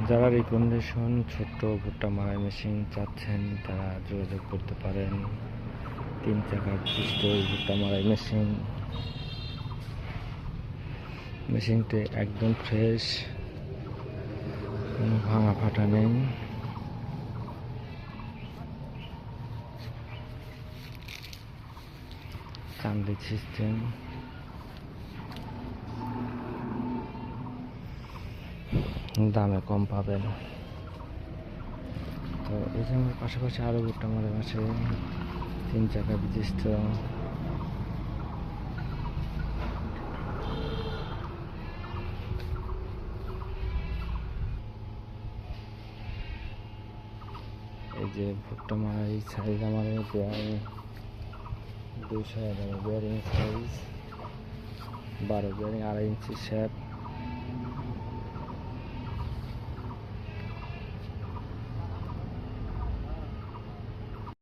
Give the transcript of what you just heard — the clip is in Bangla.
যারা রিকন্ডিশন ছোট্ট ভুট্টা মারাই মেশিন চাচ্ছেন তারা যোগাযোগ করতে পারেন। 3 চাকা বিশিষ্ট এই ভুট্টা মারাই মেশিনটি একদম ফ্রেশ, কোনো ভাঙা ফাটা নেই। চান্দিক সিস্টেম, দামে কম পাবেন। তো এই যে পাশাপাশি আরো ভুট্টা মারাই আছে 3 চাকা বিশিষ্ট। এই যে ভুট্টা মারাই সাইজ আমাদের বেয়ারিং 211 বেয়ারিং সাইজ, 12 বেয়ারিং, 2.5 ইঞ্চি শ্যাফট।